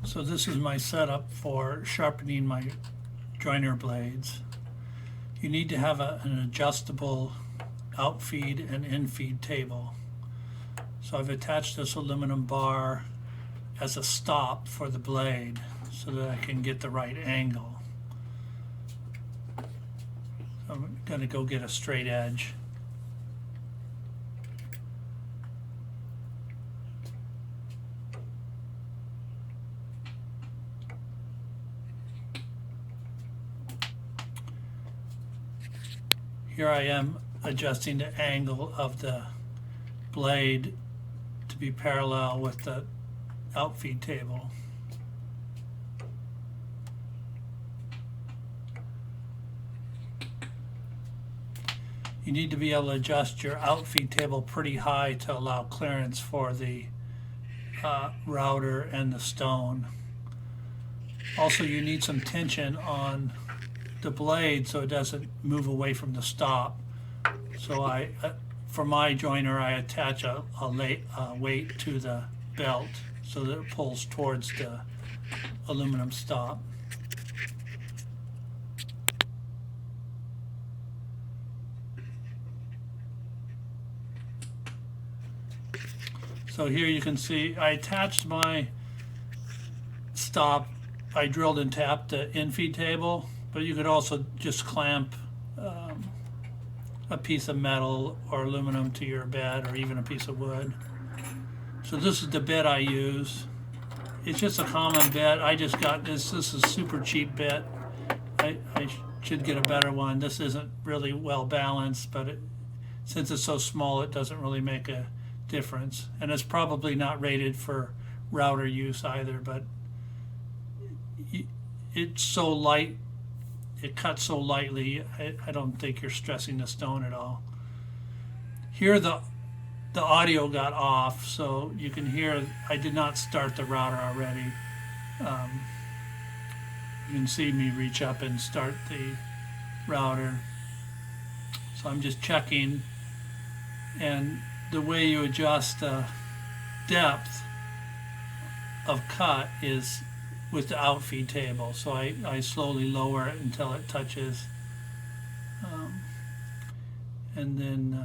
So this is my setup for sharpening my joiner blades. You need to have an adjustable outfeed and infeed table. So I've attached this aluminum bar as a stop for the blade so that I can get the right angle. I'm going to go get a straight edge. Here I am adjusting the angle of the blade to be parallel with the outfeed table. You need to be able to adjust your outfeed table pretty high to allow clearance for the router and the stone. Also, you need some tension on the blade so it doesn't move away from the stop. So for my joiner, I attach a weight to the belt so that it pulls towards the aluminum stop. So here you can see I attached my stop. I drilled and tapped the infeed table, but you could also just clamp a piece of metal or aluminum to your bed, or even a piece of wood. So this is the bit I use. It's just a common bit. I just got this. This is a super cheap bit. I should get a better one. This isn't really well balanced, but since it's so small, it doesn't really make a difference. And it's probably not rated for router use either, but it's so light, it cuts so lightly, I don't think you're stressing the stone at all. Here the audio got off, so you can hear I did not start the router already. You can see me reach up and start the router. So I'm just checking, and the way you adjust the depth of cut is with the outfeed table. So I slowly lower it until it touches. And then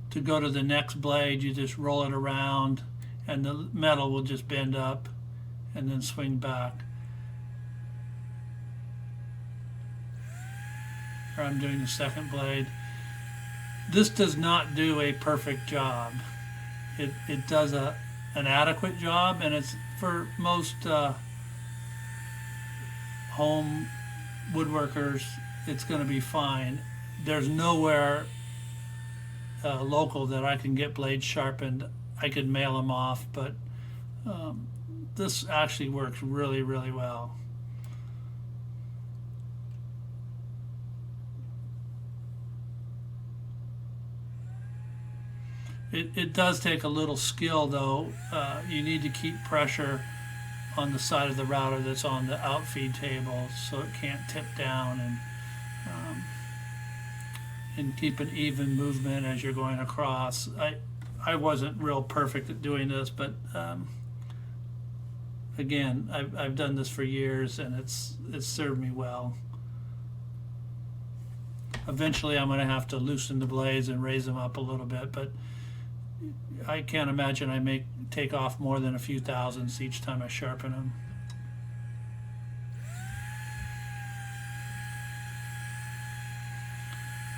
to go to the next blade, you just roll it around and the metal will just bend up and then swing back. Here I'm doing the second blade. This does not do a perfect job. It does an adequate job, and it's for most home woodworkers, it's going to be fine. There's nowhere local that I can get blades sharpened. I could mail them off, but this actually works really, really well. It does take a little skill, though. You need to keep pressure on the side of the router that's on the outfeed table so it can't tip down, and keep an even movement as you're going across. I wasn't real perfect at doing this, but again, I've done this for years and it's served me well. Eventually I'm going to have to loosen the blades and raise them up a little bit, but I can't imagine I take off more than a few thousandths each time I sharpen them.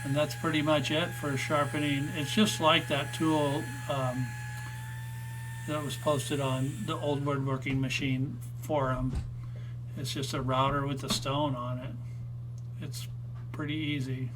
And that's pretty much it for sharpening. It's just like that tool that was posted on the Old Woodworking Machine forum. It's just a router with a stone on it. It's pretty easy.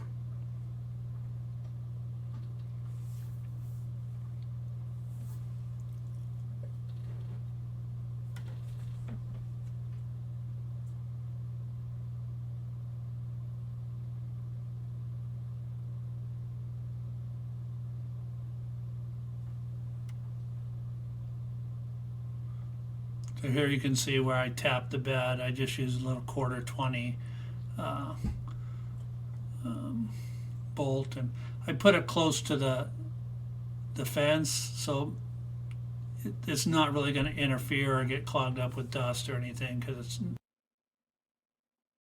So here you can see where I tapped the bed. I just used a little 1/4-20 bolt, and I put it close to the fence, so it's not really going to interfere or get clogged up with dust or anything because